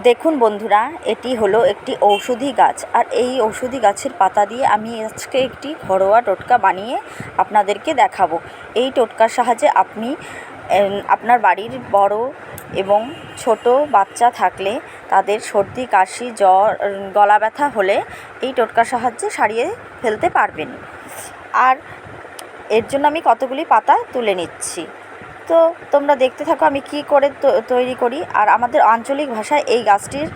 দেখুন বন্ধুরা, এটি হলো একটি ঔষধি গাছ। আর এই ঔষধি গাছের পাতা দিয়ে আমি আজকে একটি ঘরোয়া টোটকা বানিয়ে আপনাদেরকে দেখাবো। এই টোটকার সাহায্যে আপনি আপনার বাড়ির বড় এবং ছোট বাচ্চা থাকলে তাদের সর্দি, কাশি, জ্বর, গলা ব্যথা হলে এই টোটকার সাহায্যে সারিয়ে ফেলতে পারবেন। আর এর জন্য আমি কতগুলি পাতা তুলে নিচ্ছি। তো তোমরা দেখতে থাকো আমি কি করে তৈরি করি। আর আমাদের আঞ্চলিক ভাষায় এই গাছটির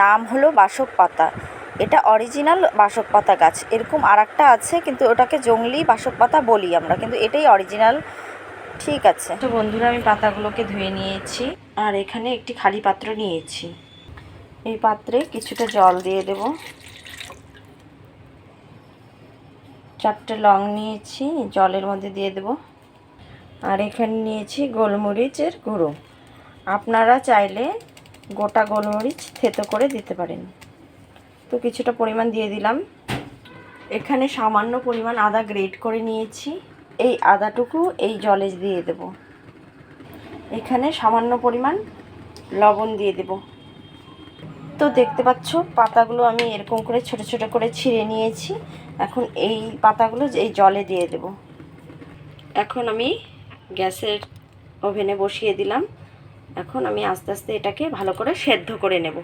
নাম হলো বাসক পাতা। এটা অরিজিনাল বাসক পাতা গাছ। এরকম আরেকটা আছে, কিন্তু ওটাকে জংলি বাসক পাতা বলি আমরা, কিন্তু এটাই অরিজিনাল। ঠিক আছে, তো বন্ধুরা আমি পাতাগুলোকে ধুয়ে নিয়েছি। আর এখানে একটি খালি পাত্র নিয়েছি। এই পাত্রে কিছুটা জল দিয়ে দেব। 4টে লং নিয়েছি, জলের মধ্যে দিয়ে দেব। আর এখানে নিয়েছি গোলমরিচের গুঁড়ো। আপনারা চাইলে গোটা গোলমরিচ থেতো করে দিতে পারেন। তো কিছুটা পরিমাণ দিয়ে দিলাম। এখানে সামান্য পরিমাণ আদা গ্রেট করে নিয়েছি। এই আদাটুকু এই জলে দিয়ে দেব। এখানে সামান্য পরিমাণ লবণ দিয়ে দেব। তো দেখতে পাচ্ছ পাতাগুলো আমি এরকম করে ছোট ছোট করে ছিঁড়ে নিয়েছি। এখন এই পাতাগুলো এই জলে দিয়ে দেব। এখন আমি গ্যাসের ওভেনে বসিয়ে দিলাম। এখন আমি আস্তে আস্তে এটাকে ভালো করে সেদ্ধ করে নেব।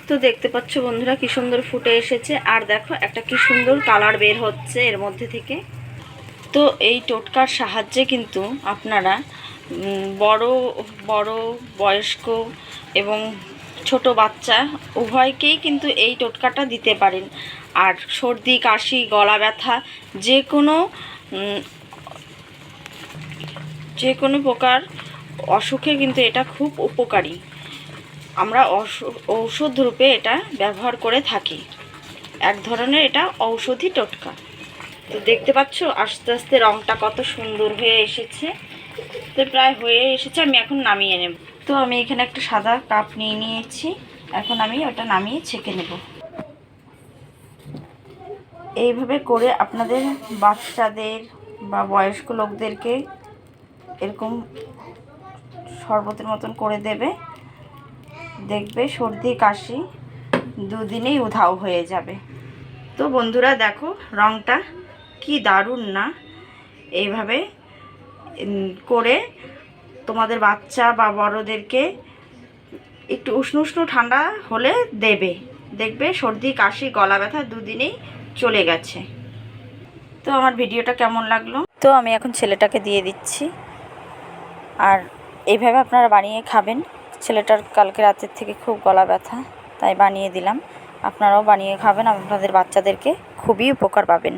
তো দেখতে পাচ্ছ বন্ধুরা কি সুন্দর ফুটে এসেছে। আর দেখো একটা কি সুন্দর কালার বের হচ্ছে এর মধ্যে থেকে। তো এই টোটকার সাহায্যে কিন্তু আপনারা বড় বড় বয়স্ক এবং ছোট বাচ্চা উভয়কেই কিন্তু এই টোটকাটা দিতে পারেন। আর সর্দি, কাশি, গলা ব্যথা যে কোনো প্রকার অসুখে কিন্তু এটা খুব উপকারী। আমরা ঔষধ রূপে এটা ব্যবহার করে থাকি। এক ধরনের এটা ঔষধি টোটকা। তো দেখতে পাচ্ছ আস্তে আস্তে রঙটা কত সুন্দর হয়ে এসেছে। তো প্রায় হয়ে এসেছে, আমি এখন নামিয়ে নেব। তো আমি এখানে একটা সাদা কাপ নিয়ে নিয়েছি। এখন আমি ওটা নামিয়ে ছেঁকে নেব। এইভাবে করে আপনাদের বাচ্চাদের বা বয়স্ক লোকদেরকে এরকম শরবতের মতন করে দেবে। দেখবে সর্দি, কাশি দুদিনেই উধাও হয়ে যাবে। তো বন্ধুরা দেখো রঙটা কি দারুণ না? এইভাবে করে তোমাদের বাচ্চা বা বড়দেরকে একটু উষ্ণ উষ্ণ ঠান্ডা হলে দেবে। দেখবে সর্দি, কাশি, গলা ব্যথা দুদিনেই চলে গেছে। তো আমার ভিডিওটা কেমন লাগলো? তো আমি এখন ছেলেটাকে দিয়ে দিচ্ছি। আর এইভাবে আপনারা বানিয়ে খাবেন। ছেলেটার কালকে রাতের থেকে খুব গলা ব্যথা, তাই বানিয়ে দিলাম। আপনারাও বানিয়ে খাবেন, আপনাদের বাচ্চাদেরকে খুবই উপকার পাবেন।